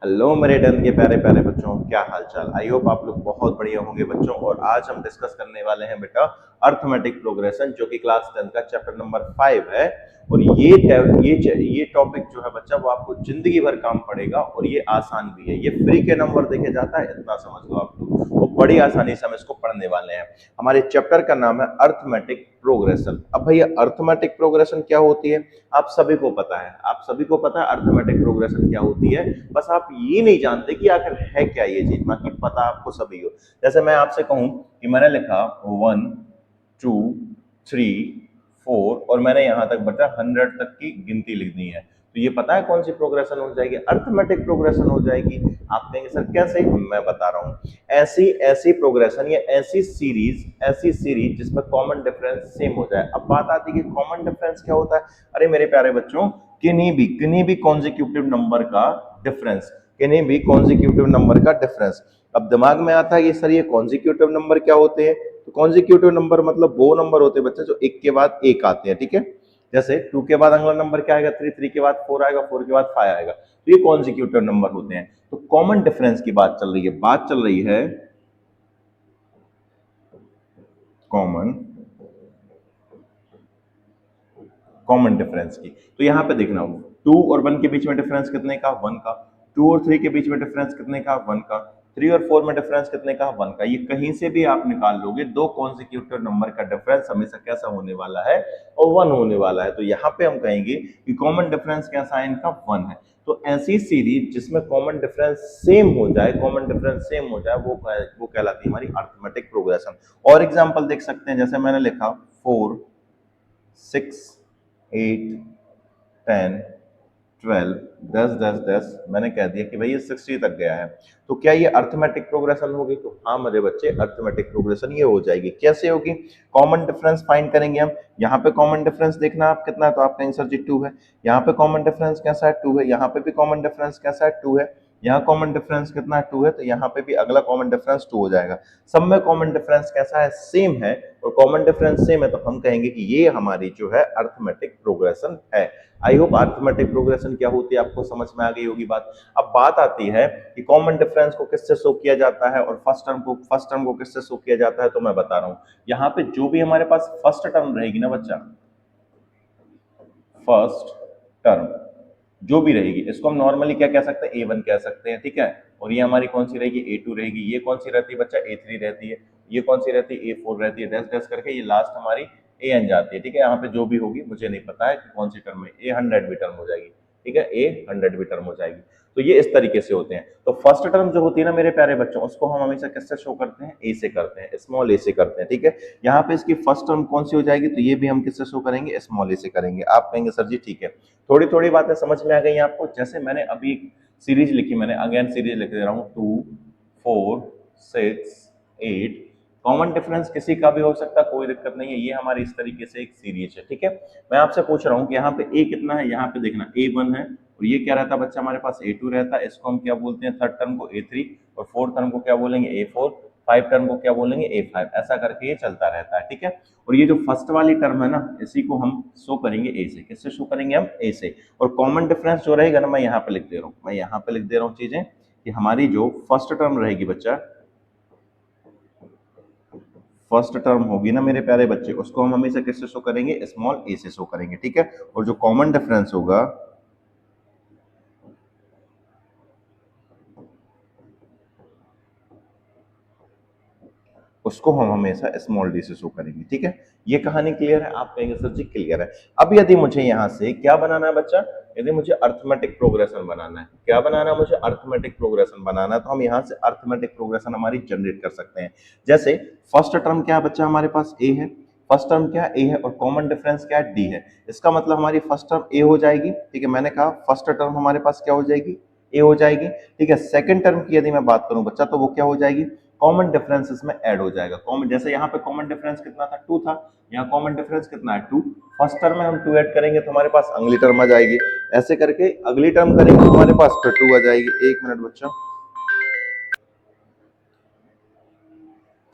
Hello मेरे tenth के प्यारे प्यारे बच्चों, क्या हाल चाल। आई होप आप लोग बहुत बढ़िया होंगे बच्चों। और आज हम डिस्कस करने वाले हैं बेटा अर्थमेटिक प्रोग्रेशन, जो कि क्लास 10 का चैप्टर नंबर 5 है। और ये टॉपिक जो है बच्चा वो आपको जिंदगी भर काम पड़ेगा और ये आसान भी है। ये फ्री के नंबर देखे जाता है, इतना समझ लो आप लोग। वो बड़ी आसानी से हम इसको पढ़ने वाले हैं। हमारे चैप्टर का नाम है अर्थमेटिक प्रोग्रेशन। अब भैया अर्थमेटिक प्रोग्रेशन क्या होती है आप सभी को पता है। आप सभी को पता है अर्थमेटिक प्रोग्रेशन क्या होती है। बस आप ये नहीं जानते कि आखिर है क्या ये चीज, बाकी पता आपको सभी हो। जैसे मैं आपसे कहूं कि मैंने लिखा 1 2 3 4 और मैंने यहां तक बचा 100 तक की गिनती लिखनी है, तो ये पता है कौन सी प्रोग्रेशन हो जाएगी? अर्थमेटिक प्रोग्रेशन हो जाएगी। आप कहेंगे सर कैसे? मैं बता रहा हूं। ऐसी ऐसी प्रोग्रेशन या ऐसी सीरीज जिसमें कॉमन डिफरेंस सेम हो जाए। अब बात आती है कि कॉमन डिफरेंस क्या होता है। अरे मेरे प्यारे बच्चों, किन्हीं भी कॉन्जिक्यूटिव नंबर का डिफरेंस, किन्हीं भी कॉन्जिक्यूटिव नंबर का डिफरेंस। अब दिमाग में आता है कि सर ये कॉन्जिक्यूटिव नंबर क्या होते हैं। तो कॉन्जिक्यूटिव नंबर मतलब वो नंबर होते हैं बच्चे जो एक के बाद एक आते हैं, ठीक है। जैसे 2 के बाद अगला नंबर क्या आएगा? 3, 3 के बाद 4 आएगा, 4 के बाद 5 आएगा। तो ये कॉन्जिक्यूटिव नंबर होते हैं। तो कॉमन डिफरेंस की बात चल रही है, कॉमन कॉमन डिफरेंस की। तो यहां पे देखना, 2 और 1 के बीच में डिफरेंस कितने का? 1 का। 2 और 3 के बीच में डिफरेंस कितने का? 1 का। 3 और 4 में डिफरेंस कितने का? 1 का। ये कहीं से भी आप निकाल लोगे, दो कॉन्जिक्यूटिव नंबर का डिफरेंस हमेशा कैसा होने वाला है? और 1 होने वाला है। तो यहाँ पे हम कहेंगे कि कॉमन डिफरेंस कैसा है? इनका 1 है। तो ऐसी सीरीज जिसमें कॉमन डिफरेंस सेम हो जाए वो कहलाती है हमारी अर्थमेटिक प्रोग्रेशन। और एग्जांपल देख सकते हैं, जैसे मैंने लिखा 4 6 8 10 12 10 10 10, मैंने कह दिया कि भाई ये 60 तक गया है। तो क्या ये अर्थमेटिक प्रोग्रेशन होगी? तो हाँ मेरे बच्चे, अर्थमेटिक प्रोग्रेशन ये हो जाएगी। कैसे होगी? कॉमन डिफरेंस फाइंड करेंगे हम। यहाँ पे कॉमन डिफरेंस देखना आप कितना है, तो आप कहेंगे सर जी 2 है। यहाँ पे कॉमन डिफरेंस कैसा है? 2 है। यहाँ पे भी कॉमन डिफरेंस कैसा है? 2 है। यहाँ कॉमन डिफरेंस कितना है? 2 है। तो यहाँ पे भी अगला कॉमन डिफरेंस 2 हो जाएगा। सब में कॉमन डिफरेंस कैसा है? सेम है। और कॉमन डिफरेंस सेम है तो हम कहेंगे कि ये हमारी जो है अर्थमेटिक प्रोग्रेशन है। आई होप अर्थमेटिक प्रोग्रेशन क्या होती है आपको समझ में आ गई होगी बात। अब बात आती है कि कॉमन डिफरेंस को किससे शो किया जाता है और फर्स्ट टर्म को किससे शो किया जाता है। तो मैं बता रहा हूं, यहाँ पे जो भी हमारे पास फर्स्ट टर्म रहेगी ना बच्चा, फर्स्ट टर्म जो भी रहेगी, इसको हम नॉर्मली क्या कह सकते हैं? A1 कह सकते हैं, ठीक है। और ये हमारी कौन सी रहेगी? A2 रहेगी। ये कौन सी रहती है बच्चा? A3 रहती है। ये कौन सी रहती है? A4 रहती है। डैश डैश करके ये लास्ट हमारी AN जाती है, ठीक है। यहाँ पे जो भी होगी मुझे नहीं पता है कि कौन सी टर्म है। A100 भी टर्म हो जाएगी, ठीक है। A100 भी टर्म हो जाएगी। तो ये इस तरीके से होते हैं। तो फर्स्ट टर्म जो होती है ना मेरे प्यारे बच्चों, उसको हम हमेशा किससे शो करते हैं? A से करते हैं, स्मॉल a से करते हैं, ठीक है। यहाँ पे इसकी फर्स्ट टर्म कौन सी हो जाएगी? तो ये भी हम किससे शो करेंगे? स्मॉल a से करेंगे। आप कहेंगे सर जी ठीक है, थोड़ी थोड़ी बातें समझ में आ गई आपको। जैसे मैंने अभी सीरीज लिखी, मैंने अगेन सीरीज लिख दे रहा हूँ, 2 4 6 8। कॉमन डिफरेंस किसी का भी हो सकता है, कोई दिक्कत नहीं है। ये हमारी इस तरीके से एक सीरीज है, ठीक है। मैं आपसे पूछ रहा हूँ कि यहाँ पे ए कितना है? यहाँ पे देखना A1 है। और ये क्या रहता है बच्चा? हमारे पास A2 रहता है। इसको हम क्या बोलते हैं? थर्ड टर्म को A3। और फोर्थ टर्म को क्या बोलेंगे? A4। 5 टर्म को क्या बोलेंगे? A5। ऐसा करके ये चलता रहता है, ठीक है। और ये जो फर्स्ट वाली टर्म है ना, इसी को हम शो करेंगे A से। किससे शो करेंगे हम? A से। और कॉमन डिफरेंस जो रहेगा ना, मैं यहाँ पे लिख दे रहा हूँ, चीजें कि हमारी जो फर्स्ट टर्म रहेगी बच्चा, फर्स्ट टर्म होगी ना मेरे प्यारे बच्चे, उसको हम हमेशा किससे शो करेंगे? स्मॉल a से शो करेंगे, ठीक है। और जो कॉमन डिफरेंस होगा उसको हम हमेशा स्मॉल डी से शो करेंगे, ठीक है। ये कहानी क्लियर है? आप कहेंगे सर जी क्लियर है। अब यदि मुझे यहाँ से क्या बनाना है बच्चा? यदि मुझे अर्थमेटिक प्रोग्रेशन बनाना है, क्या बनाना है मुझे? अर्थमेटिक प्रोग्रेशन बनाना है। तो हम यहाँ से अर्थमेटिक प्रोग्रेशन हमारी जनरेट कर सकते हैं। जैसे फर्स्ट टर्म क्या है बच्चा? हमारे पास ए है। फर्स्ट टर्म क्या है? ए है। और कॉमन डिफरेंस क्या है? डी है। इसका मतलब हमारी फर्स्ट टर्म ए हो जाएगी, ठीक है। मैंने कहा फर्स्ट टर्म हमारे पास क्या हो जाएगी? ए हो जाएगी, ठीक है। सेकंड टर्म की यदि मैं बात करूं बच्चा, तो वो क्या हो जाएगी? कॉमन डिफरेंस इसमें ऐड हो जाएगा। कॉमन, जैसे यहाँ पे कॉमन डिफरेंस कितना था? 2 था। यहाँ कॉमन डिफरेंस कितना है? 2। फर्स्ट टर्म में हम 2 ऐड करेंगे तो हमारे पास अगली टर्म आ जाएगी। ऐसे करके अगली टर्म करेंगे तो हमारे पास फिर 2 आ जाएगी। एक मिनट बच्चा,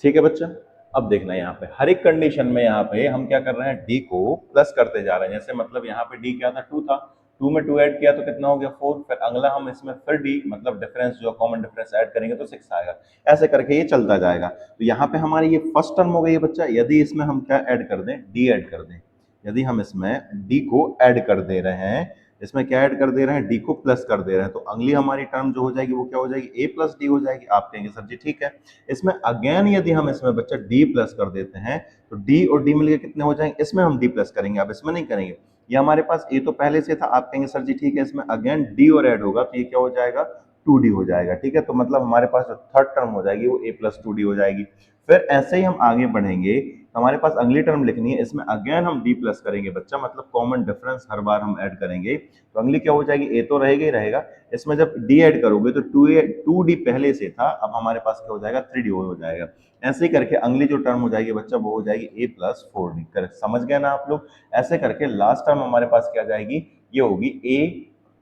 ठीक है बच्चा। अब देखना यहाँ पे हर एक कंडीशन में, यहाँ पे हम क्या कर रहे हैं? डी को प्लस करते जा रहे हैं। जैसे मतलब यहाँ पे डी क्या था? 2 था। 2 में 2 ऐड किया तो कितना हो गया 4, फिर अगला हम इसमें फिर डी मतलब डिफरेंस जो कॉमन डिफरेंस ऐड करेंगे तो 6 आएगा। ऐसे करके ये चलता जाएगा। तो यहाँ पे हमारी ये फर्स्ट टर्म हो गई है बच्चा। यदि इसमें हम क्या ऐड कर दें, डी ऐड कर दें, यदि हम इसमें डी को ऐड कर दे रहे हैं, इसमें क्या ऐड कर दे रहे हैं, डी को प्लस कर दे रहे हैं, तो अगली हमारी टर्म जो हो जाएगी वो क्या हो जाएगी, ए प्लस डी हो जाएगी। आप कहेंगे सर जी ठीक है। इसमें अगेन यदि हम इसमें बच्चा डी प्लस कर देते हैं तो डी और डी मिलकर कितने हो जाएंगे, इसमें हम डी प्लस करेंगे, अब इसमें नहीं करेंगे। ये हमारे पास ए तो पहले से था, आप कहेंगे सर जी ठीक है, इसमें अगेन डी और ऐड होगा तो ये क्या हो जाएगा, 2d हो जाएगा। ठीक है, तो मतलब हमारे पास जो थर्ड टर्म हो जाएगी वो a प्लस 2d हो जाएगी। फिर ऐसे ही हम आगे बढ़ेंगे, हमारे पास अगली टर्म लिखनी है, इसमें अगेन हम d प्लस करेंगे बच्चा, मतलब कॉमन डिफरेंस हर बार हम ऐड करेंगे। तो अगली क्या हो जाएगी, a तो रहेगा ही रहेगा, इसमें जब d ऐड करोगे तो 2d पहले से था, अब हमारे पास क्या हो जाएगा 3d हो जाएगा। ऐसे ही करके अगली जो टर्म हो जाएगी बच्चा वो हो जाएगी a प्लस 4d। करेक्ट, समझ गए ना आप लोग। ऐसे करके लास्ट टर्म हमारे पास क्या जाएगी, ये होगी a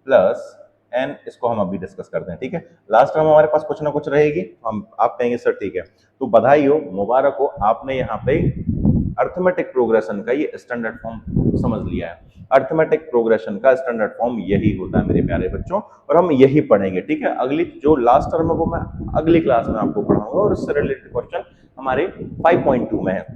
प्लस एन, इसको हम अभी डिस्कस करते हैं। ठीक है, लास्ट टर्म हमारे पास कुछ ना कुछ रहेगी, हम आप कहेंगे सर ठीक है। तो बधाई हो, मुबारक हो, आपने यहाँ पे अर्थमेटिक प्रोग्रेशन का ये स्टैंडर्ड फॉर्म समझ लिया है। अर्थमेटिक प्रोग्रेशन का स्टैंडर्ड फॉर्म यही होता है मेरे प्यारे बच्चों, और हम यही पढ़ेंगे। ठीक है, अगली जो लास्ट टर्म है वो मैं अगली क्लास में आपको पढ़ाऊंगा, और इससे रिलेटेड क्वेश्चन हमारे 5.2 में है।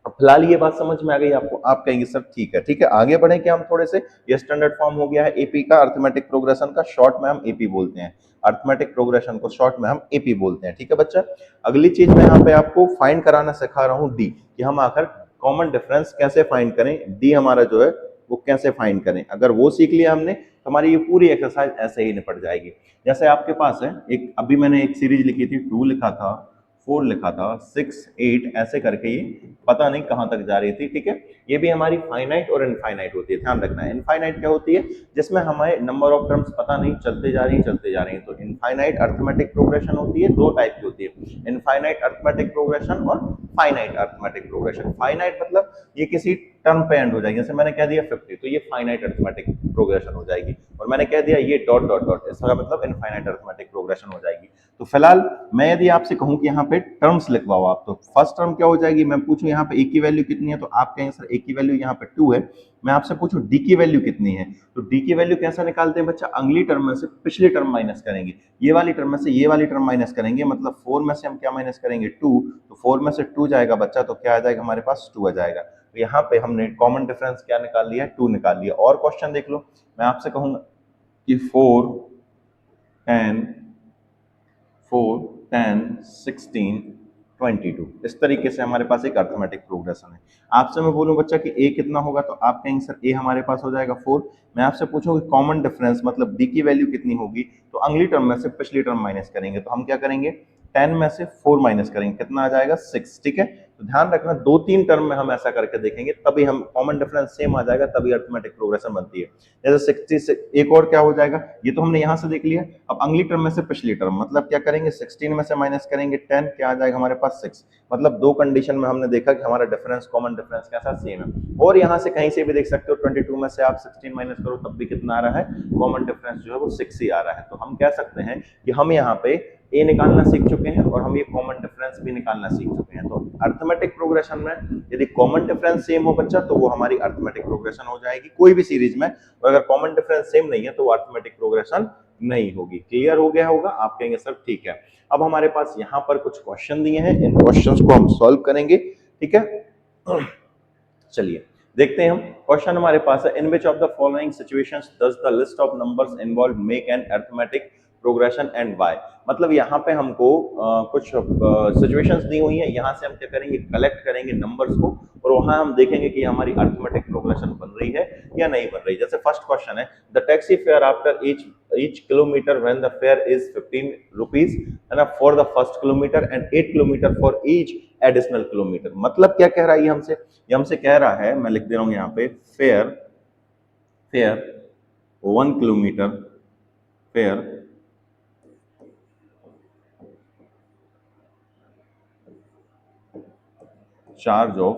फिलहाल ये बात समझ में आ गई आपको, आप कहेंगे सर ठीक है। ठीक है, आगे बढ़े क्या हम थोड़े से, ये स्टैंडर्ड फॉर्म हो गया है एपी का, अर्थमेटिक प्रोग्रेशन का, शॉर्ट में हम एपी बोलते हैं, अर्थमेटिक प्रोग्रेशन को शॉर्ट में हम एपी बोलते हैं। ठीक है बच्चा, अगली चीज मैं यहाँ पे आपको फाइंड कराना सिखा रहा हूँ डी, कि हम आकर कॉमन डिफरेंस कैसे फाइंड करें, डी हमारा जो है वो कैसे फाइंड करें। अगर वो सीख लिया हमने तो हमारी ये पूरी एक्सरसाइज ऐसे ही निपट जाएगी। जैसे आपके पास है एक, अभी मैंने एक सीरीज लिखी थी, 2 लिखा था, 4 लिखा था, 6, 8 ऐसे करके ये पता नहीं कहां तक जा रही थी। ठीक है, ये भी हमारी फाइनाइट और इनफाइनाइट होती है, ध्यान रखना है। इनफाइनाइट क्या होती है, जिसमें हमें नंबर ऑफ टर्म्स पता नहीं, चलते जा रही चलते जा रही हैं। तो इनफाइनाइट अर्थमेटिक प्रोग्रेशन होती है, दो टाइप की होती है, इनफाइनाइट अर्थमेटिक प्रोग्रेशन और फाइनाइट अर्थमेटिक प्रोग्रेशन। फाइनाइट मतलब ये किसी टर्म पे एंड हो जाएगी, जैसे मैंने कह दिया 50, तो ये फाइनाइट अर्थमेटिक प्रोग्रेशन हो जाएगी, और मैंने कह दिया ये डॉट डॉट डॉट, इसका मतलब इनफाइनाइट अर्थमेटिक प्रोग्रेशन हो जाएगी। तो फिलहाल मैं यदि आपसे कहूं कि यहाँ पे टर्म्स लिखवाओ आप, तो फर्स्ट टर्म क्या हो जाएगी, मैं पूछूं यहाँ पे ए की वैल्यू कितनी है, तो आप कहेंगे सर ए की वैल्यू यहाँ पे 2 है। मैं आपसे पूछूं डी की वैल्यू कितनी है, तो डी की वैल्यू कैसे निकालते हैं बच्चा, अगली टर्म में से पिछली टर्म माइनस करेंगे, ये वाली टर्म में से ये वाली टर्म माइनस करेंगे, मतलब 4 में से हम क्या माइनस करेंगे 2, तो 4 में से 2 जाएगा बच्चा, तो क्या आ जाएगा हमारे पास 2 आ जाएगा। तो यहाँ पे हमने कॉमन डिफरेंस क्या निकाल लिया, 2 निकाल लिया। और क्वेश्चन देख लो, मैं आपसे कहूंगा कि 4, 10, 16, 22, इस तरीके से हमारे पास एक अर्थमेटिक प्रोग्रेशन है। आपसे मैं बोलूं बच्चा कि ए कितना होगा, तो आप कहेंगे सर ए हमारे पास हो जाएगा 4। मैं आपसे पूछूं कि कॉमन डिफरेंस मतलब डी की वैल्यू कितनी होगी, तो अगली टर्म में से पिछली टर्म माइनस करेंगे, तो हम क्या करेंगे 10 में से 4 माइनस करेंगे, कितना आ जाएगा 6। ठीक है, तो ध्यान रखना 2-3 टर्म में हम ऐसा करके देखेंगे, तभी हम कॉमन डिफरेंस सेम आ जाएगा, तभी अर्थमेटिक प्रोग्रेशन बनती है। जैसे 60 से एक और क्या हो जाएगा, ये तो हमने यहां से देख लिया, अब अगली टर्म में से पिछली टर्म, मतलब क्या करेंगे 16 में से माइनस करेंगे 10, क्या आ जाएगा हमारे पास 6। मतलब दो कंडीशन में हमने देखा कि हमारा डिफरेंस कॉमन डिफरेंस कैसा सेम है। और यहाँ से कहीं से भी देख सकते हो 22 में से आप 16 माइनस करो तब भी कितना आ रहा है, कॉमन डिफरेंस जो है वो 6 ही आ रहा है। तो हम कह सकते हैं कि हम यहाँ पे ए निकालना सीख चुके हैं और हम ये कॉमन डिफरेंस भी निकालना सीख चुके हैं। तो अर्थमेटिक प्रोग्रेशन में यदि कॉमन डिफरेंस सेम हो बच्चा तो वो हमारी अर्थमेटिक प्रोग्रेशन हो जाएगी कोई भी सीरीज में, और अगर कॉमन डिफरेंस सेम नहीं है तो वो अर्थमेटिक प्रोग्रेशन नहीं होगी। क्लियर हो गया होगा, आप कहेंगे सर ठीक है। अब हमारे पास यहाँ पर कुछ क्वेश्चन दिए हैं, इन क्वेश्चंस को हम सॉल्व करेंगे। ठीक है, चलिए देखते हैं हम। क्वेश्चन हमारे पास है, in which of the following situations does the list of numbers involve make an arithmetic progression and why. मतलब यहाँ पे हमको कुछ सिचुएशंस दी हुई है, यहाँ से हम क्या करेंगे कलेक्ट करेंगे नंबर्स को, और वहां हम देखेंगे कि हमारी अरिथमेटिक प्रोग्रेशन बन रही है या नहीं बन रही। जैसे फर्स्ट क्वेश्चन है, the taxi fare after each kilometer when the fare is 15 rupees है ना for the first kilometer and 8 kilometer for each additional kilometer। मतलब क्या कह रहा है ये हमसे, ये हमसे कह रहा है, मैं लिख दे रहा हूं यहाँ पे, fair fair 1 kilometre, fair charge of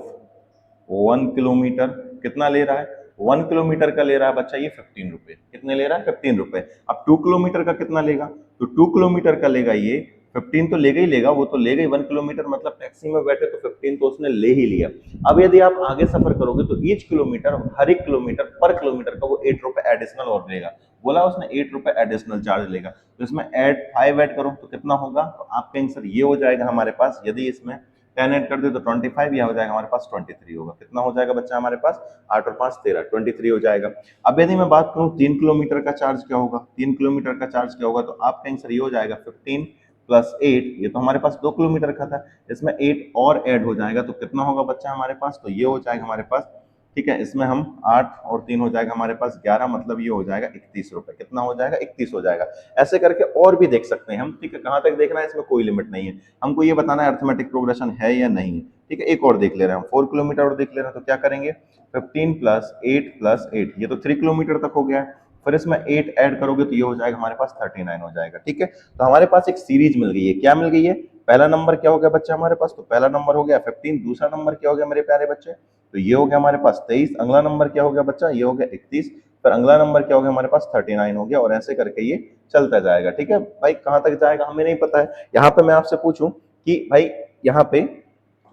1 kilometre, कितना ले रहा है 1 किलोमीटर का ले रहा है बच्चा ये 15 रुपए। कितने ले रहा है 15 रुपए। अब 2 किलोमीटर का कितना लेगा, तो 2 किलोमीटर का लेगा ये 15 तो लेगा ही लेगा, वो तो लेगा ही 1 किलोमीटर, मतलब टैक्सी में बैठे तो 15 तो उसने ले ही लिया। अब यदि आप आगे सफर करोगे तो ईच किलोमीटर, हर एक किलोमीटर पर किलोमीटर का वो 8 रुपए एडिशनल और लेगा। बोला उसने 8 रुपए एडिशनल चार्ज लेगा। तो इसमें ऐड 5 ऐड करो तो कितना होगा, तो आपका आंसर ये हो जाएगा हमारे पास। यदि इसमें 10 ऐड कर दे तो 25, यह हो जाएगा हमारे पास 23 होगा। कितना हो जाएगा बच्चा हमारे पास, 8 और 5 13, 23 हो जाएगा। अब यदि मैं बात करूं 3 किलोमीटर का चार्ज क्या होगा, 3 किलोमीटर का चार्ज क्या होगा, तो आपका आंसर ये हो जाएगा 15 प्लस 8, ये तो हमारे पास 2 किलोमीटर का था, इसमें 8 और ऐड हो जाएगा तो कितना होगा बच्चा हमारे पास, तो ये हो जाएगा हमारे पास, ठीक है। इसमें हम 8 और 3 हो जाएगा हमारे पास 11, मतलब ये हो जाएगा 31 रुपए। कितना हो जाएगा, 31 हो जाएगा। ऐसे करके और भी देख सकते हैं हम, ठीक है। कहां तक देखना है, इसमें कोई लिमिट नहीं है, हमको ये बताना है अर्थमेटिक प्रोग्रेशन है या नहीं है, ठीक है। एक और देख ले रहे हैं हम, 4 किलोमीटर और देख ले रहे हैं, तो क्या करेंगे, 15 प्लस 8 प्लस 8, ये तो 3 किलोमीटर तक हो गया है। फिर इसमें 8 ऐड करोगे तो ये हो जाएगा हमारे पास 39 हो जाएगा, ठीक है। तो हमारे पास एक सीरीज मिल गई है, क्या मिल गई है, पहला नंबर क्या हो गया बच्चा हमारे पास, तो पहला नंबर हो गया 15, दूसरा नंबर क्या हो गया मेरे प्यारे बच्चे, तो ये हो गया हमारे पास 23, अगला नंबर क्या हो गया बच्चा, ये हो गया 31, फिर अगला नंबर क्या हो गया हमारे पास 39 हो गया, और ऐसे करके ये चलता जाएगा, ठीक है। भाई कहां तक जाएगा हमें नहीं पता है। यहाँ पे मैं आपसे पूछूं कि भाई यहाँ पे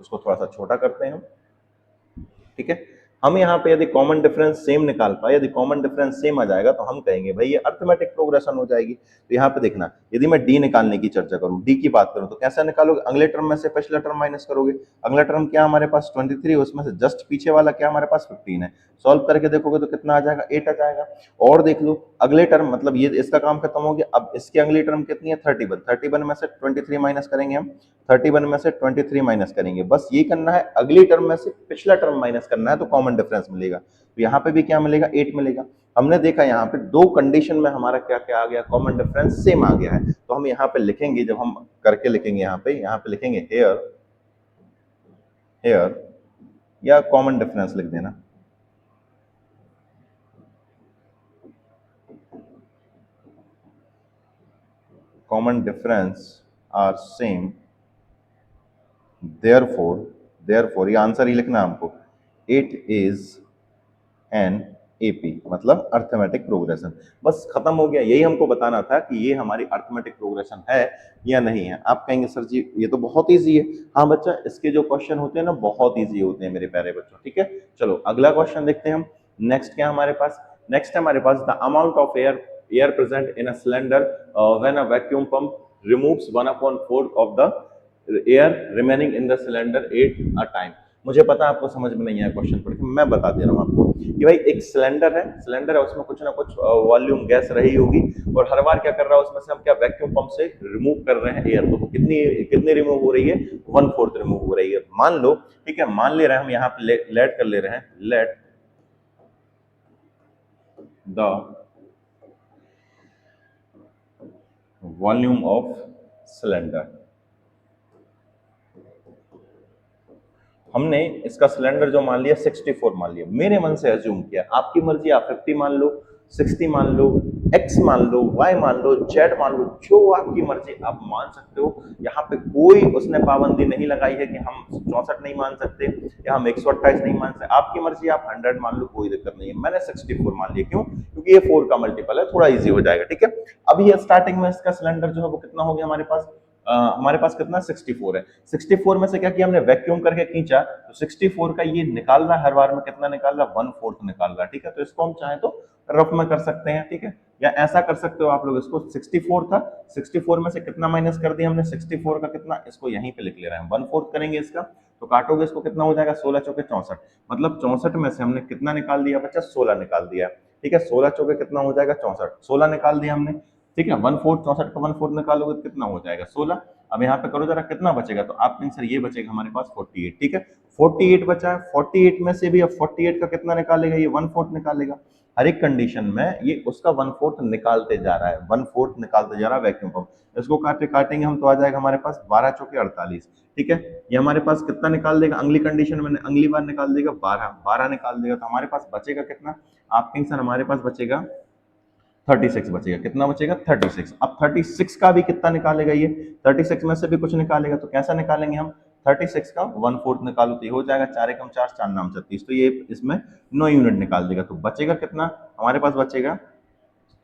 उसको थोड़ा सा छोटा करते हैं हम, ठीक है। हम यहाँ पे यदि कॉमन डिफरेंस सेम निकाल पाए, यदि कॉमन डिफरेंस सेम आ जाएगा तो हम कहेंगे भाई ये अर्थमेटिक प्रोग्रेशन हो जाएगी। तो यहाँ पे देखना, यदि मैं डी निकालने की चर्चा करूं, डी की बात करूं, तो कैसे निकालोगे, अगले टर्म में से पिछला टर्म माइनस करोगे। अगला टर्म क्या हमारे पास 23, उसमें से जस्ट पीछे वाला क्या हमारे पास 15 है, सॉल्व करके देखोगे तो कितना आ जाएगा, 8 आ जाएगा। और देख लो अगले टर्म, मतलब ये इसका काम खत्म हो गया। अब इसकी अगली टर्म कितनी है, 31, 31 में से 23 माइनस करेंगे हम, 31 में से 23 माइनस करेंगे, बस ये करना है, अगली टर्म में से पिछला टर्म माइनस करना है, तो कॉमन डिफरेंस मिलेगा। तो यहाँ पे भी क्या मिलेगा, 8 मिलेगा। हमने देखा यहाँ पे दो कंडीशन में हमारा क्या क्या आ गया, कॉमन डिफरेंस सेम आ गया है। तो हम यहाँ पे लिखेंगे, जब हम करके लिखेंगे यहाँ पे लिखेंगे हेयर, हेयर, या कॉमन डिफरेंस लिख देना, common difference are same, therefore, therefore ये आंसर ही लिखना है हमको, इट इज एन एपी, मतलब अर्थमेटिक प्रोग्रेशन। बस खत्म हो गया, यही हमको बताना था कि ये हमारी अर्थमेटिक प्रोग्रेशन है या नहीं है। आप कहेंगे सर जी ये तो बहुत ईजी है। हाँ बच्चा, इसके जो क्वेश्चन होते हैं ना बहुत ईजी होते हैं मेरे प्यारे बच्चों, ठीक है। चलो अगला क्वेश्चन देखते हैं हम। नेक्स्ट क्या हमारे पास, नेक्स्ट हमारे पास the amount of air present in a cylinder when a vacuum pump removes 1/4 of the air remaining in the cylinder at a time. मुझे पता आपको समझ में नहीं आया क्वेश्चन पढ़ के, मैं बता दे रहा हूँ आपको कि भाई एक सिलेंडर है, सिलेंडर है, उसमें कुछ ना कुछ वॉल्यूम गैस रही होगी, और हर बार क्या कर रहा है उसमें से हम क्या वैक्यूम पंप से रिमूव कर रहे हैं एयर, तो वो कितनी कितनी रिमूव हो रही है, 1/4 रिमूव हो रही है। मान लो, ठीक है, मान ले रहे हैं हम यहाँ पे लेट कर ले रहे हैं, let the volume of cylinder, हमने इसका सिलेंडर जो मान लिया 64 मान लिया, मेरे मन से अज्यूम किया, आपकी मर्जी, आप 50 मान लो, 60 मान लो, x मान लो, y मान लो, z मान लो, जो आपकी मर्जी आप मान सकते हो। यहाँ पे कोई उसने पाबंदी नहीं लगाई है कि हम 64 नहीं मान सकते या हम 128 नहीं मान सकते, आपकी मर्जी, आप 100 मान लो, कोई दिक्कत नहीं है। मैंने 64 मान लिया, क्यों, क्योंकि ये 4 का मल्टीपल है, थोड़ा इजी हो जाएगा, ठीक है। अभी स्टार्टिंग में इसका सिलेंडर जो है वो कितना हो गया हमारे पास, हमारे पास कितना 64 है। 64 में से क्या किया हमने, वैक्यूम करके खींचा, तो 64 का ये निकाल रहा है, हर बार में कितना निकाल रहा है, 1/4 निकाल रहा है, ठीक है। तो इसको हम चाहे तो रफ में कर सकते हैं, ठीक है, या ऐसा कर सकते हो आप लोग, इसको 64 था, 64 में से कितना माइनस कर दिया हमने, 64 का कितना, इसको यहीं पे लिख ले रहे हैं, 1/4 करेंगे इसका, तो काटोगे इसको कितना हो जाएगा, 16 चौके 64, मतलब 64 में से हमने कितना निकाल दिया बच्चा, 16 निकाल दिया, ठीक है। 16 चौके कितना हो जाएगा, 64, 16 निकाल दिया हमने, ठीक है। 1/4, 64 का 1/4 निकालोगे तो कितना हो जाएगा, 16। अब यहाँ पे करो जरा कितना बचेगा, तो आपका आंसर ये बचेगा हमारे पास 48, ठीक है। 48 बचा है, 48 में से भी अब 48 का कितना निकालेगा, ये 1/4 निकालेगा। हर एक कंडीशन में ये उसका 1/4 निकालते जा रहा है, 1/4 निकालते जा रहा है वैक्यूम पंप। इसको काटेंगे हम तो आ जाएगा हमारे पास 12 चौके 48, ठीक है। ये हमारे पास कितना निकाल देगा, अगली कंडीशन में अगली बार निकाल देगा 12 निकाल देगा, तो हमारे पास बचेगा कितना, आपके आंसर हमारे पास बचेगा 36 बचेगा, कितना बचेगा 36। अब 36 का भी कितना निकालेगा, ये 36 में से भी कुछ निकालेगा, तो कैसा निकालेंगे हम, 36 का 1/4 निकालो तो ये हो जाएगा 4 एकम 4, 4 नाम 36, तो ये इसमें 9 यूनिट निकाल देगा, तो बचेगा कितना हमारे पास, बचेगा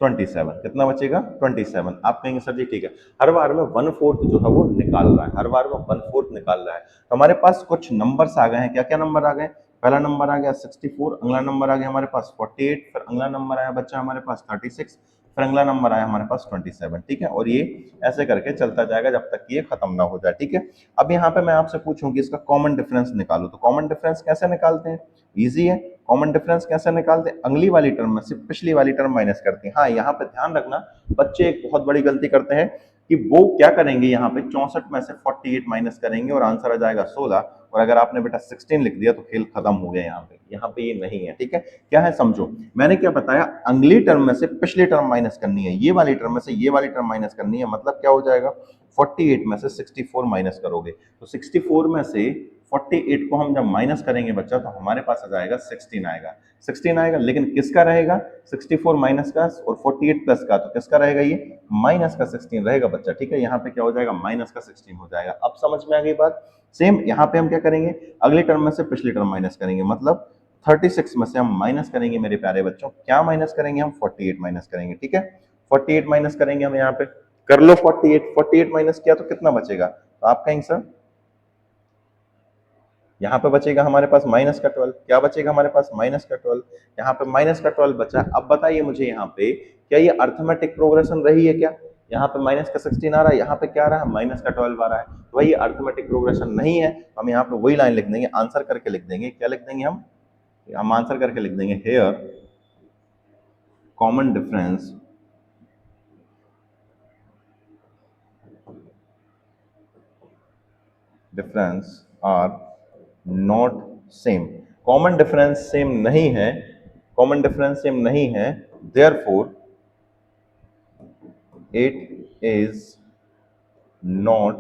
27, कितना बचेगा 27। आप कहेंगे सर जी ठीक है, हर बार में 1/4 जो है वो निकाल रहा है, हर बार में 1/4 निकाल रहा है। तो हमारे पास कुछ नंबर्स आ गए हैं, क्या क्या नंबर आ गए? पहला नंबर आ गया 64, अगला नंबर आ गया हमारे पास 48, फिर अगला नंबर आया बच्चा हमारे पास 36, फिर अगला नंबर आया हमारे पास 27, ठीक है। और ये ऐसे करके चलता जाएगा जब तक कि ये खत्म ना हो जाए, ठीक है। अब यहाँ पे मैं आपसे पूछूं कि इसका कॉमन डिफरेंस निकालो, तो कॉमन डिफरेंस कैसे निकालते हैं? इजी है। कॉमन डिफरेंस कैसे निकालते हैं? अगली वाली टर्म में से पिछली वाली टर्म माइनस करते हैं। हाँ, यहाँ पे ध्यान रखना, बच्चे एक बहुत बड़ी गलती करते हैं कि वो क्या करेंगे, यहाँ पे 64 में से 48 माइनस करेंगे और आंसर आ जाएगा 16, और अगर आपने बेटा 16 लिख दिया तो खेल खत्म हो गया। यहाँ पे ये नहीं है, ठीक है। क्या है समझो, मैंने क्या बताया, अगली टर्म में से पिछली टर्म माइनस करनी है, ये वाली टर्म में से ये वाली टर्म माइनस करनी है, मतलब क्या हो जाएगा, 48 में से 64 माइनस करोगे तो 64 में से 48 को हम जब माइनस करेंगे बच्चा तो हमारे पास आ जाएगा 16 आएगा, 16 आएगा। लेकिन किसका रहेगा, 64 माइनस का और 48 प्लस का, तो किसका रहेगा, ये माइनस का 16 रहेगा बच्चा, ठीक है। यहाँ पे क्या हो जाएगा, माइनस का 16 हो जाएगा। अब समझ में आ गई बात। सेम यहाँ पे हम क्या करेंगे, अगली टर्म में से पिछली टर्म माइनस करेंगे, मतलब 36 में से हम माइनस करेंगे मेरे प्यारे बच्चों, क्या माइनस करेंगे हम, 48 माइनस करेंगे, ठीक है। 48 माइनस करेंगे हम, यहाँ पे कर लो 48, 48 माइनस किया तो कितना बचेगा, तो आप कहेंगे सर यहाँ पे बचेगा हमारे पास माइनस का 12, क्या बचेगा हमारे पास, माइनस का 12, यहाँ पे माइनस का 12 बचा। अब बताइए मुझे यहाँ पे, क्या ये अर्थमेटिक प्रोग्रेशन रही है क्या, यहाँ पे माइनस का 16 आ रहा है, यहाँ पे क्या आ रहा है, माइनस का 12 आ रहा है, तो भाई ये अर्थमेटिक प्रोग्रेशन नहीं है। तो हम यहाँ पे वही लाइन लिख देंगे, आंसर करके लिख देंगे, क्या लिख देंगे हम आंसर करके लिख देंगे, here common difference are not same, common difference same नहीं है, कॉमन डिफरेंस सेम नहीं है, therefore it is not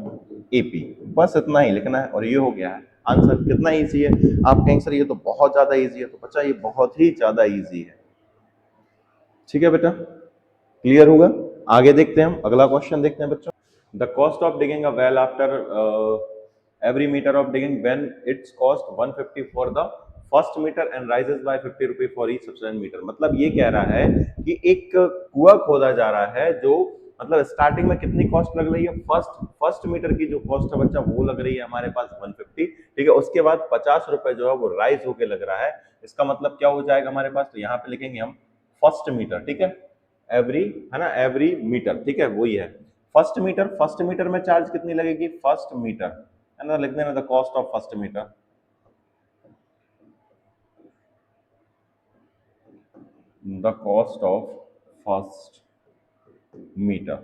AP. बस इतना ही लिखना है और ये हो गया है आंसर। कितना इजी है, आप कहेंगे सर ये तो बहुत ज्यादा इजी है, तो बच्चा ये बहुत ही ज्यादा इजी है, ठीक है बेटा, क्लियर होगा। आगे देखते हैं, हम अगला क्वेश्चन देखते हैं बच्चों। The cost of digging a well after every meter of digging when its cost 150 for the first meter and rises by 50 रुपए for each subsequent meter। मतलब ये कह रहा है कि एक कुआं खोदा जा रहा है, जो मतलब स्टार्टिंग में कितनी कॉस्ट लग रही है, फर्स्ट फर्स्ट मीटर की जो कॉस्ट है बच्चा वो लग रही है हमारे पास 150, ठीक है। उसके बाद 50 रुपए जो है वो राइज होके लग रहा है। इसका मतलब क्या हो जाएगा हमारे पास, तो यहाँ पे लिखेंगे हम फर्स्ट मीटर, ठीक है, एवरी, है ना, एवरी मीटर, ठीक है, वही है फर्स्ट मीटर। फर्स्ट मीटर में चार्ज कितनी लगेगी, फर्स्ट मीटर, है ना, लिख देना the cost of first metre, the cost of first metre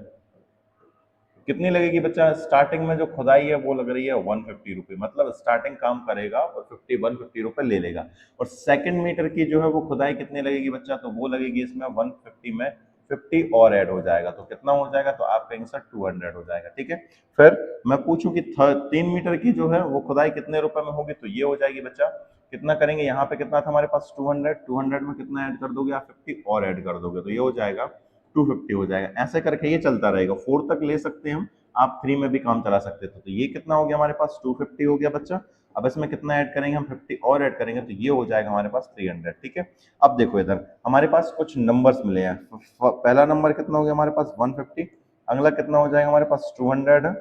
कितनी लगेगी बच्चा, स्टार्टिंग में जो खुदाई है वो लग रही है 150 रुपए, मतलब स्टार्टिंग काम करेगा और 150 रुपए ले लेगा। और सेकंड मीटर की जो है वो खुदाई कितनी लगेगी बच्चा, तो वो लगेगी इसमें 150 में 50 और ऐड हो जाएगा, तो कितना हो जाएगा, तो आप कहेंगे सर 200 हो जाएगा, ठीक है। फिर मैं पूछूं कि 3 मीटर की जो है वो खुदाई कितने रुपए में होगी, तो ये हो जाएगी बच्चा, कितना करेंगे, यहाँ पे कितना था हमारे पास 200, 200 में कितना ऐड कर दोगे आप, 50 और ऐड कर दोगे, तो ये हो जाएगा 250 हो जाएगा। ऐसे करके ये चलता रहेगा, 4 तक ले सकते हैं हम, आप 3 में भी काम चला सकते थे। तो ये कितना हो गया हमारे पास, 250 हो गया बच्चा। अब इसमें कितना ऐड करेंगे हम, 50 और ऐड करेंगे, तो ये हो जाएगा हमारे पास 300, ठीक है। अब देखो इधर हमारे पास कुछ नंबर्स मिले हैं, पहला नंबर कितना हो गया हमारे पास 150, अगला कितना हो जाएगा हमारे पास 200,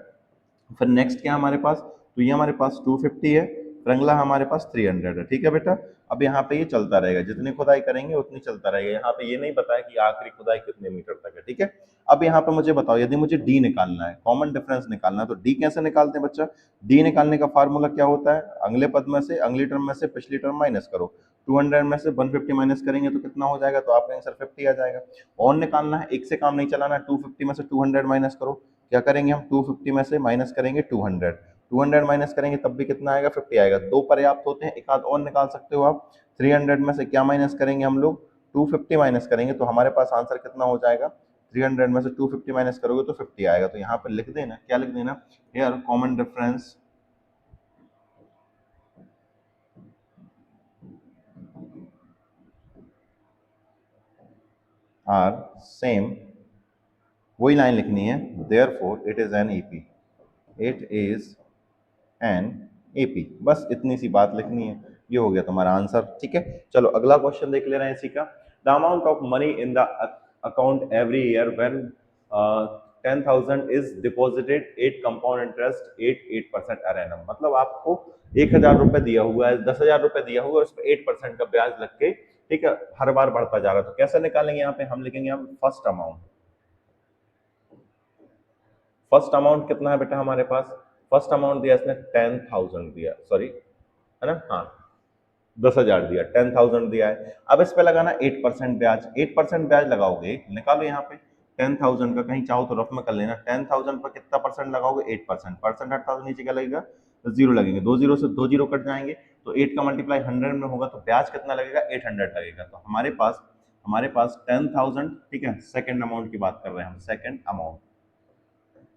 फिर नेक्स्ट क्या हमारे पास, तो ये हमारे पास 250 है, फिर अगला हमारे पास 300 है, ठीक है बेटा। अब यहाँ पे ये चलता रहेगा, जितनी खुदाई करेंगे उतनी चलता रहेगा, यहाँ पे ये नहीं बताया कि आखिरी खुदाई कितने मीटर तक है, ठीक है। अब यहाँ पे मुझे बताओ, यदि मुझे डी निकालना है, कॉमन डिफरेंस निकालना है, तो डी कैसे निकालते हैं बच्चा, डी निकालने का फार्मूला क्या होता है, अगले पद में से अगली टर्म में से पिछली टर्म माइनस करो, 200 में से 150 माइनस करेंगे तो कितना हो जाएगा, तो आप कहेंगे सर 50 आ जाएगा। और निकालना है, एक से काम नहीं चलाना है, 250 में से 200 माइनस करो, क्या करेंगे हम, 250 में से माइनस करेंगे 200, 200 माइनस करेंगे तब भी कितना आएगा, 50 आएगा। दो पर्याप्त होते हैं, एक आध और निकाल सकते हो आप, 300 में से क्या माइनस करेंगे हम लोग, 250 माइनस करेंगे, तो हमारे पास आंसर कितना हो जाएगा, 300 में से 250 माइनस करोगे तो 50 आएगा। तो यहाँ पर लिख देना, क्या लिख देना, here common difference are same, वही लाइन लिखनी है, therefore it is an AP, it is an AP, बस इतनी सी बात लिखनी है, ये हो गया तुम्हारा आंसर, ठीक है। चलो अगला क्वेश्चन देख ले रहे हैं इसी का, the amount of money in the account every year when 10,000 is deposited 8 compound interest 8% per annum। मतलब आपको 1,000 रुपए दिया हुआ है, 10,000 रुपए दिया हुआ है, उस पर 8% का ब्याज लग के, ठीक है, हर बार बढ़ता जा रहा है। तो कैसे निकालेंगे? यहाँ पे हम लिखेंगे हम फर्स्ट अमाउंट। फर्स्ट अमाउंट कितना है बेटा हमारे पास? फर्स्ट अमाउंट दिया इसने 10,000 दिया, सॉरी, है ना, हाँ 10,000 दिया, 10,000 दिया है। अब इस पे लगाना 8% ब्याज। 8% ब्याज लगाओगे, निकालो यहाँ पे 10,000 का, कहीं चाहो तो रफ में कर लेना। 10,000 पर कितना परसेंट लगाओगे? 8%। परसेंट हटता तो नीचे क्या लगेगा? तो जीरो लगेंगे। दो जीरो से दो जीरो कट जाएंगे, तो 8 का मल्टीप्लाई 100 में होगा, तो ब्याज कितना लगेगा? 800 लगेगा। तो हमारे पास 10,000, ठीक है, सेकंड अमाउंट की बात कर रहे हैं हम, सेकंड अमाउंट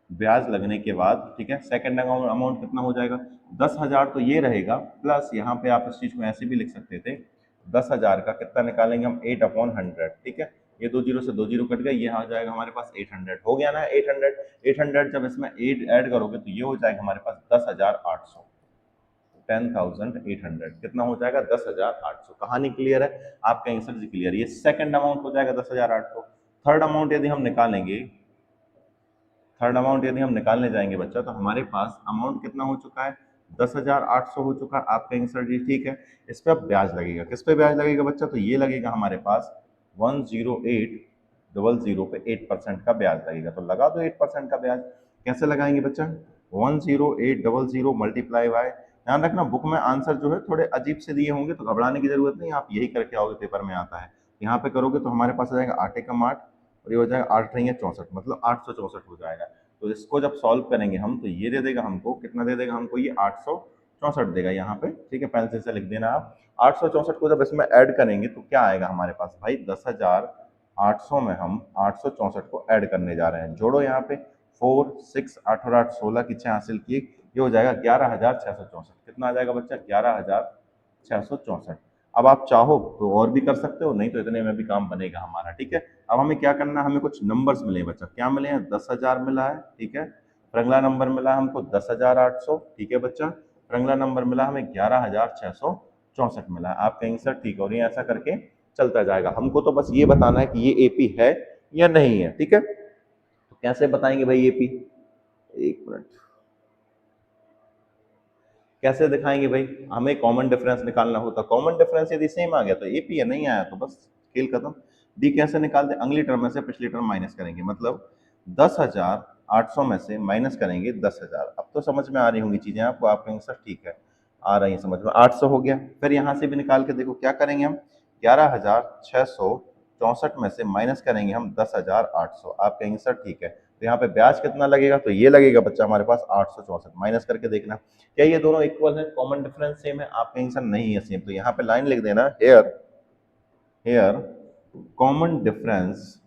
ब्याज लगने के बाद, ठीक है, सेकंड अमाउंट कितना हो जाएगा? 10,000 तो ये रहेगा, प्लस यहाँ पे आप इस चीज को ऐसे भी लिख सकते थे, 10,000 का कितना निकालेंगे हम? 8/100, ठीक है, ये दो जीरो से दो जीरो कट गए, ये आ जाएगा हमारे पास 800 हो गया ना। 800 जब इसमें 8 ऐड करोगे तो ये हो जाएगा हमारे पास 10,800। 10,800 कितना हो जाएगा? 10,800। कहानी क्लियर है? आपका आंसर जी क्लियर। ये सेकंड अमाउंट हो जाएगा 10,800। थर्ड अमाउंट यदि हम निकालेंगे, थर्ड अमाउंट यदि हम निकालने जाएंगे बच्चा, तो हमारे पास अमाउंट कितना हो चुका है? 10,800 हो चुका है। आपका आंसर जी ठीक है। इस पे अब ब्याज लगेगा। किस पे ब्याज लगेगा बच्चा? तो ये लगेगा हमारे पास 10800 पे 8% का ब्याज लगेगा। तो लगा दो 8% का ब्याज। कैसे लगाएंगे बच्चा? 10800 मल्टीप्लाई बाय, ध्यान रखना बुक में आंसर जो है थोड़े अजीब से दिए होंगे, तो घबराने की जरूरत नहीं, आप यही करके आओगे, पेपर में आता है। यहाँ पे करोगे तो हमारे पास आ जाएगा 8 एकम 8, और ये हो जाएगा 8 नहीं है 64, मतलब 864 हो जाएगा। तो इसको जब सॉल्व करेंगे हम, तो ये दे देगा हमको, कितना दे देगा हमको? ये 864 देगा यहाँ पे, ठीक है, पेंसिल से लिख देना आप। 864 को जब इसमें ऐड करेंगे तो क्या आएगा हमारे पास भाई? 10,800 में हम 864 को ऐड करने जा रहे हैं। जोड़ो यहाँ पे, 4 6 8 और 8 16 की 6 हासिल किए, ये हो जाएगा 11,664। कितना आ जाएगा बच्चा? 11,664। अब आप चाहो तो और भी कर सकते हो, नहीं तो इतने में भी काम बनेगा हमारा, ठीक है। अब हमें क्या करना है? हमें कुछ नंबर्स मिले बच्चा। क्या मिले हैं? 10,000 मिला है, ठीक है, फिर अगला नंबर मिला हमको 10,800, ठीक है बच्चा, फिर अगला नंबर मिला हमें 11,664 मिला है। आपका आंसर ठीक है, और ये ऐसा करके चलता जाएगा। हमको तो बस ये बताना है कि ये एपी है या नहीं है, ठीक है। तो कैसे बताएंगे भाई एपी? एक मिनट, कैसे दिखाएंगे भाई? हमें कॉमन डिफरेंस निकालना होता। कॉमन डिफरेंस यदि सेम आ गया तो एपी है, नहीं आया तो बस खेल खत्म। डी कैसे निकालते? अगली टर्म में से पिछली टर्म माइनस करेंगे, मतलब 10,800 में से माइनस करेंगे 10,000। अब तो समझ में आ रही होंगी चीजें आपको, आपका आंसर ठीक है, आ रही है समझ में। 800 हो गया, फिर यहाँ से भी निकाल के देखो क्या करेंगे हम? 11,664 में से माइनस करेंगे हम 10,800। आपका आंसर ठीक है। तो यहाँ पे ब्याज कितना लगेगा? तो ये लगेगा बच्चा हमारे पास 864। माइनस करके देखना क्या ये दोनों इक्वल है, कॉमन डिफरेंस सेम है? आपका आंसर नहीं है सेम, तो यहाँ पे लाइन लिख देना, here here common difference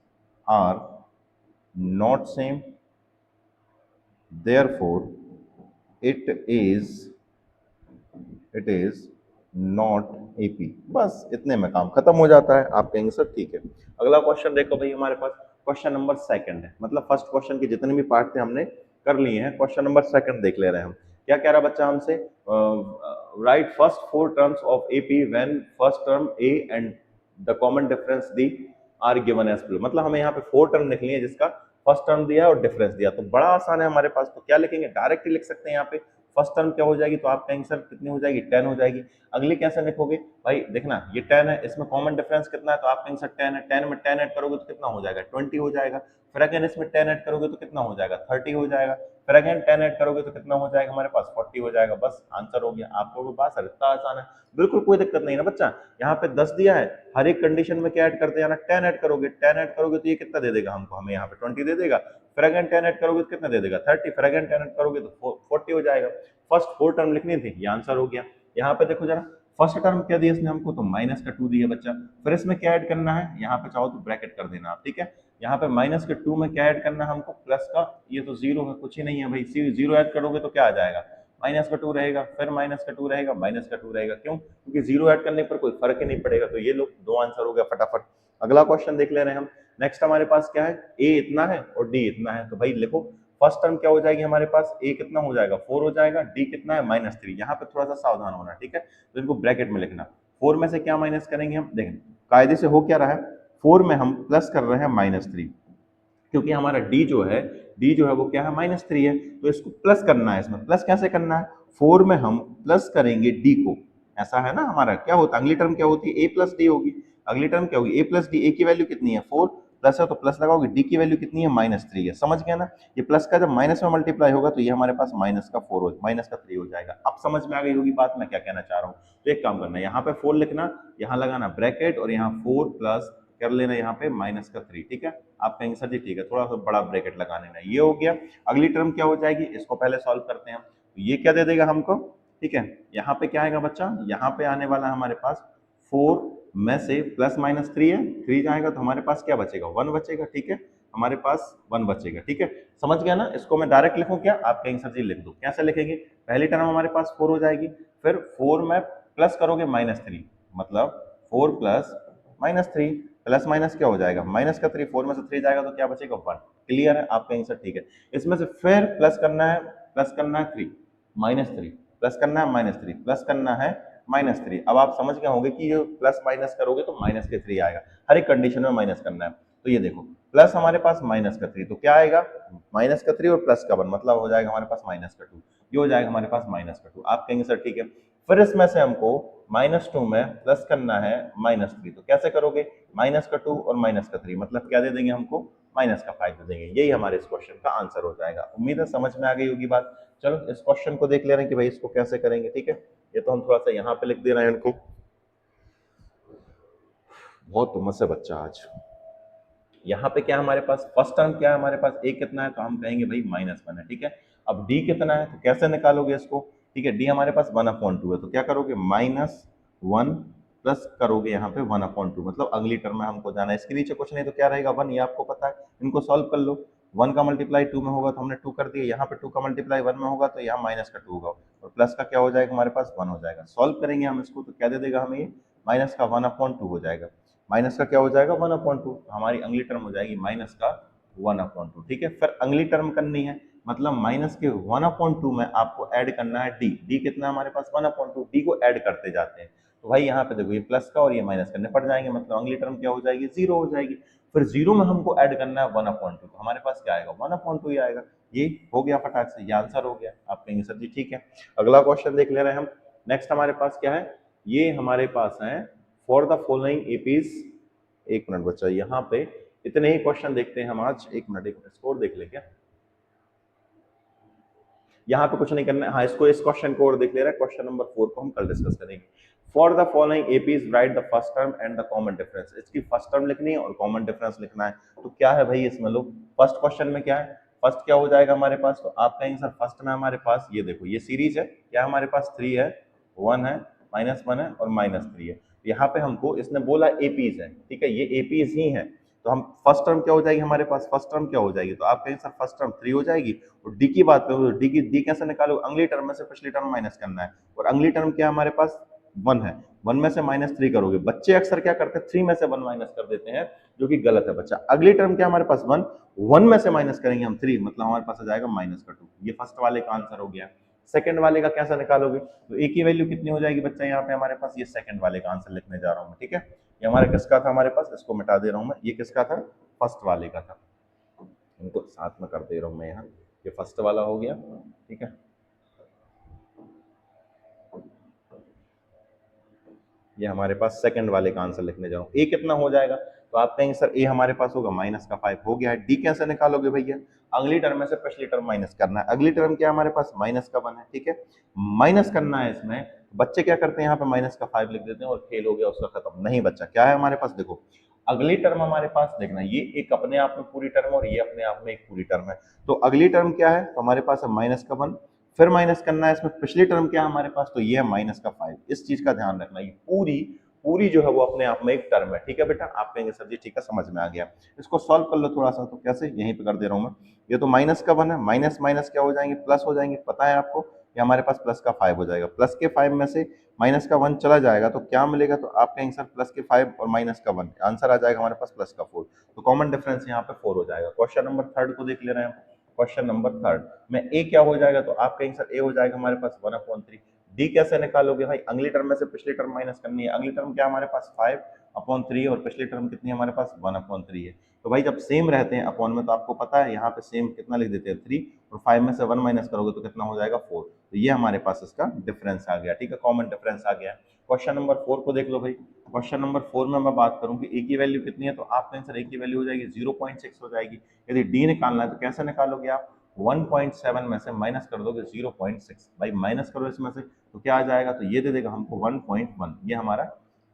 are not same, therefore it is not AP. बस इतने में काम खत्म हो जाता है। आपका आंसर ठीक है। अगला क्वेश्चन देखो भाई हमारे पास, क्वेश्चन नंबर सेकंड है, मतलब फर्स्ट क्वेश्चन के जितने भी पार्ट थे हमने कर लिए हैं। क्वेश्चन नंबर सेकंड देख ले रहे हैं हम। क्या कह रहा बच्चा हमसे? Write first 4 terms of AP when first term a and the common difference d are given as below. मतलब हमें यहाँ पे 4 टर्म लिखनी है जिसका फर्स्ट टर्म दिया है और डिफरेंस दिया। तो बड़ा आसान है हमारे पास, तो क्या लिखेंगे? डायरेक्ट ही लिख सकते हैं यहाँ पे। फर्स्ट टर्म क्या हो जाएगी? तो आपका आंसर कितनी हो जाएगी? 10 हो जाएगी। अगली कैसे लिखोगे भाई? देखना ये 10 है, इसमें कॉमन डिफरेंस कितना है? तो आपका आंसर 10 है। 10 में 10 ऐड करोगे तो कितना हो जाएगा? 20 हो जाएगा। फिर अगेन इसमें 10 ऐड करोगे तो कितना हो जाएगा? 30 हो जाएगा। फिर अगेन 10 ऐड करोगे तो कितना हो जाएगा हमारे पास? 40 हो जाएगा। बस आंसर हो गया। आपको भी बात इतना आसान है, बिल्कुल कोई दिक्कत नहीं ना बच्चा। यहाँ पे 10 दिया है, हर एक कंडीशन में क्या ऐड करते जाना? 10 ऐड करोगे। 10 ऐड करोगे तो ये कितना दे देगा हमको? हमें यहाँ पे 20 दे देगा। फिर अगेन 10 ऐड करोगे तो कितना दे देगा? 30। फिर अगेन 10 ऐड करोगे तो 40 हो जाएगा। फर्स्ट 4 टर्म लिखनी थी, ये आंसर हो गया। यहाँ पे देखो जरा, फर्स्ट टर्म क्या दिया इसने हमको? तो माइनस का 2 दिया बच्चा। फिर इसमें क्या ऐड करना है? यहाँ पे चाहो तो ब्रैकेट कर देना आप, ठीक है। यहाँ पे माइनस के 2 में क्या ऐड करना है हमको? प्लस का, ये तो जीरो है, कुछ ही नहीं है भाई। जीरो ऐड करोगे तो क्या आ जाएगा? माइनस का 2 रहेगा, फिर माइनस का 2 रहेगा, माइनस का 2 रहेगा। क्यों? क्योंकि जीरो ऐड करने पर कोई फर्क ही नहीं पड़ेगा। तो ये लोग दो आंसर हो गया फटाफट। अगला क्वेश्चन देख ले रहे हैं हम। नेक्स्ट हमारे पास क्या है? ए इतना है और डी इतना है। तो भाई लिखो, फर्स्ट टर्म क्या हो जाएगी हमारे पास? ए कितना हो जाएगा? 4 हो जाएगा। डी कितना है? -3। यहाँ पे थोड़ा सा सावधान होना, ठीक है, तो इनको ब्रैकेट में लिखना। 4 में से क्या माइनस करेंगे हम? देखें कायदे से हो क्या रहा है, 4 में हम प्लस कर रहे हैं -3, क्योंकि हमारा डी जो है वो क्या है -3 है, तो इसको प्लस करना है। इसमें प्लस कैसे करना है, 4 में हम प्लस करेंगे डी को, ऐसा है ना। हमारा क्या होता है, अगली टर्म क्या होती है, ए प्लस डी होगी। अगली टर्म क्या होगी, ए प्लस डी। ए की वैल्यू कितनी है 4, प्लस है तो प्लस लगाओगे, डी की वैल्यू कितनी है -3 है, समझ गया ना। ये प्लस का जब माइनस में मल्टीप्लाई होगा तो ये हमारे पास माइनस का 3 हो जाएगा। अब समझ में आ गई होगी बात मैं क्या कहना चाह रहा हूँ। तो एक काम करना है, यहाँ पे 4 लिखना, यहाँ लगाना ब्रैकेट और यहाँ 4 प्लस कर लेना यहाँ पे -3, ठीक है। आप कहेंगे सर जी ठीक है, थोड़ा सा बड़ा ब्रैकेट लगा लेना, ये हो गया। अगली टर्म क्या हो जाएगी, इसको पहले सॉल्व करते हैं। तो ये क्या दे देगा हमको, ठीक है। यहाँ पे क्या आएगा बच्चा, यहाँ पे आने वाला है हमारे पास 4 में से प्लस -3 है, 3 जाएगा तो हमारे पास क्या बचेगा, 1 बचेगा, ठीक है। हमारे पास 1 बचेगा, ठीक है। समझ गया ना। इसको मैं डायरेक्ट लिखूं क्या, आप कहेंगे सर जी लिख दो, कैसे लिखेंगे। पहली टर्म हमारे पास 4 हो जाएगी, फिर 4 में प्लस करोगे -3, मतलब 4 प्लस -3, प्लस माइनस क्या हो जाएगा, माइनस का 3, 4 में से 3 जाएगा तो क्या बचेगा 1। क्लियर है, आप कहेंगे सर ठीक है। इसमें से फिर प्लस करना है 3, -3, प्लस करना है -3, प्लस करना है -3। अब आप समझ गए होंगे कि जो प्लस माइनस करोगे तो माइनस के 3 आएगा, हर एक कंडीशन में माइनस करना है। तो ये देखो, प्लस हमारे पास माइनस का 3, तो क्या आएगा, माइनस का 3 और प्लस का 1, मतलब हो जाएगा हमारे पास माइनस का 2। ये हो जाएगा हमारे पास माइनस का 2। आप कहेंगे सर ठीक है, फिर इसमें से हमको -2 में प्लस करना है -3, तो कैसे करोगे, माइनस का 2 और माइनस का 3, मतलब क्या दे देंगे हमको, माइनस का 5 दे देंगे। यही हमारे इस क्वेश्चन का आंसर हो जाएगा। उम्मीद है समझ में आ गई होगी बात। चलो इस क्वेश्चन को देख ले रहे हैं कि भाई इसको कैसे करेंगे, ठीक है। ये तो हम थोड़ा सा यहाँ पे लिख दे रहे हैं इनको, बहुत उम्र से बच्चा आज। यहाँ पे क्या हमारे पास फर्स्ट टर्म क्या है, हमारे पास a कितना है, तो हम कहेंगे भाई -1 है, ठीक है। अब d कितना है, तो कैसे निकालोगे इसको, ठीक है। d हमारे पास 1/2 है, तो क्या करोगे, -1 प्लस करोगे यहाँ पे 1/2, मतलब अगली टर्म में हमको जाना है। इसके नीचे कुछ नहीं तो क्या रहेगा 1, ये आपको पता है। इनको सॉल्व कर लो, 1 का मल्टीप्लाई 2 में होगा तो हमने 2 कर दिया, यहाँ पे 2 का मल्टीप्लाई 1 में होगा तो यहाँ माइनस का 2 होगा, और प्लस का क्या हो जाएगा हमारे पास 1 हो जाएगा। सॉल्व करेंगे हम इसको तो क्या दे देगा हमें, ये माइनस का 1/2 हो जाएगा। माइनस का क्या हो जाएगा 1/2, हमारी अगली टर्म हो जाएगी माइनस का 1/2, ठीक है। फिर अगली टर्म करनी है, मतलब माइनस के 1/2 में आपको ऐड करना है डी। डी कितना है हमारे पास 1/2, डी को ऐड करते जाते हैं। तो भाई यहाँ पे देखो, ये प्लस का और ये माइनस करने पड़ जाएंगे, मतलब अगली टर्म क्या हो जाएगी, 0 हो जाएगी। फिर 0 में हमको ऐड करना है 1/2, तो हमारे पास क्या आएगा 1/2 ही आएगा। ये हो गया फटाक से, ये आंसर हो गया। आप कहेंगे सर जी ठीक है। अगला क्वेश्चन देख ले रहे हैं हम। नेक्स्ट हमारे पास क्या है, ये हमारे पास है फॉर द फॉलोइंग एपीज। एक मिनट बच्चा, यहाँ पे इतने ही क्वेश्चन देखते हैं हम आज। एक मिनट स्कोर देख ले क्या, यहाँ पे कुछ नहीं करना है। हाँ, इसको इस क्वेश्चन को और देख ले रहा है, क्वेश्चन नंबर 4 को हम कल डिस्कस करेंगे। For the following APs right the first term and the common difference. इसकी फर्स्ट टर्म लिखनी है और कॉमन डिफरेंस लिखना है। तो क्या है भाई इसमें, लोग फर्स्ट क्वेश्चन में क्या है, फर्स्ट क्या हो जाएगा हमारे पास, तो आप कहेंगे सर फर्स्ट में हमारे पास ये देखो, ये सीरीज है, क्या हमारे पास 3 है, 1 है, -1 है और -3 है। यहाँ पे हमको इसने बोला एपीज है, ठीक है, ये एपीज ही है। तो हम फर्स्ट टर्म क्या हो जाएगी हमारे पास, फर्स्ट टर्म क्या हो जाएगी, तो आप कहेंगे सर फर्स्ट टर्म 3 हो जाएगी। और डी की बात करो, डी कैसे निकालो, अगली टर्म में से पिछली टर्म माइनस करना है, और अगली टर्म क्या हमारे पास 1 है, 1 में से -3 करोगे। बच्चे अक्सर क्या करते हैं 3 में से 1 माइनस कर देते हैं, जो कि गलत है बच्चा। अगली टर्म क्या हमारे पास 1, 1 में से माइनस करेंगे हम 3, मतलब हमारे पास आ जाएगा -2। ये फर्स्ट वाले का आंसर हो गया। सेकंड वाले का कैसे निकालोगे, तो ए की वैल्यू कितनी हो जाएगी बच्चा, यहाँ पे हमारे पास, ये सेकंड वाले का आंसर लिखने जा रहा हूँ मैं, ठीक है। ये हमारा किसका था हमारे पास, इसको मिटा दे रहा हूँ मैं, ये किसका था, फर्स्ट वाले का था। इनको साथ में कर दे रहा हूँ मैं यहाँ, ये फर्स्ट वाला हो गया, ठीक है। ये हमारे पास सेकंड वाले का आंसर लिखने जाऊँ। ए कितना हो जाएगा, तो आप कहेंगे सर ए हमारे पास होगा -5 हो गया है। डी कैसे निकालोगे भैया, अगली टर्म में से पिछली टर्म माइनस करना है। अगली टर्म क्या हमारे पास -1 है, ठीक है, माइनस करना है इसमें। बच्चे क्या करते हैं यहाँ पे -5 लिख देते हैं और खेल हो गया उसका खत्म। नहीं बच्चा, क्या है हमारे पास, देखो अगली टर्म हमारे पास देखना, ये एक अपने आप में पूरी टर्म और ये अपने आप में एक पूरी टर्म है। तो अगली टर्म क्या है, तो हमारे पास है -1, फिर माइनस करना है इसमें पिछली टर्म क्या है हमारे पास, तो ये है -5। इस चीज का ध्यान रखना, ये पूरी पूरी जो है वो अपने आप में एक टर्म है, ठीक है बेटा। आप कहेंगे सर जी ठीक है, समझ में आ गया। इसको सॉल्व कर लो थोड़ा सा, तो कैसे, यहीं पे कर दे रहा हूं मैं। ये तो -1 है, माइनस माइनस क्या हो जाएंगे, प्लस हो जाएंगे, पता है आपको। ये हमारे पास प्लस का 5 हो जाएगा, प्लस के 5 में से -1 चला जाएगा तो क्या मिलेगा, तो आप कहेंगे सर प्लस के 5 और -1, आंसर आ जाएगा हमारे पास +4। तो कॉमन डिफरेंस यहाँ पे 4 हो जाएगा। क्वेश्चन नंबर 3 को देख ले रहे हैं। क्वेश्चन नंबर 3 में ए क्या हो जाएगा, तो आप कहेंगे सर ए हो जाएगा हमारे पास 1/3, डी कैसे निकालोगे भाई, अगली टर्म में से पिछली टर्म माइनस करनी है। अगली टर्म क्या हमारे पास 5/3 और पिछली टर्म कितनी है हमारे पास 1/3 है। तो भाई जब सेम रहते हैं अपॉन में, तो आपको पता है यहाँ पे सेम कितना लिख देते हैं 3, और 5 में से 1 माइनस करोगे तो कितना हो जाएगा 4। तो ये हमारे पास इसका डिफरेंस आ गया, ठीक है, कॉमन डिफरेंस आ गया। क्वेश्चन नंबर 4 को देख लो भाई। क्वेश्चन नंबर 4 में मैं बात करूं कि ए की वैल्यू कितनी है, तो आपका आंसर ए की वैल्यू हो जाएगी 0.6 हो जाएगी। यदि डी निकालना है तो कैसे निकालोगे आप, 1.7 में से माइनस कर दोगे 0.6, भाई माइनस करो इसमें से तो क्या आ जाएगा, तो ये दे देगा हमको 1.1। ये हमारा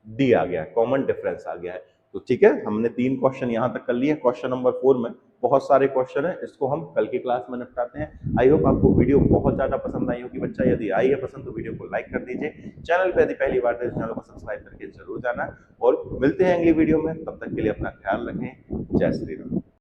डी आ गया है, कॉमन डिफरेंस आ गया है। तो ठीक है, हमने 3 क्वेश्चन यहाँ तक कर लिए। क्वेश्चन नंबर 4 में बहुत सारे क्वेश्चन है, इसको हम कल की क्लास में निपटाते हैं। आई होप आपको वीडियो बहुत ज्यादा पसंद आई होगी बच्चा। यदि आई है पसंद तो वीडियो को लाइक कर दीजिए, चैनल पे यदि पहली बार तो चैनल को सब्सक्राइब करके जरूर जाना, और मिलते हैं अगली वीडियो में। तब तक के लिए अपना ख्याल रखें। जय श्री राम।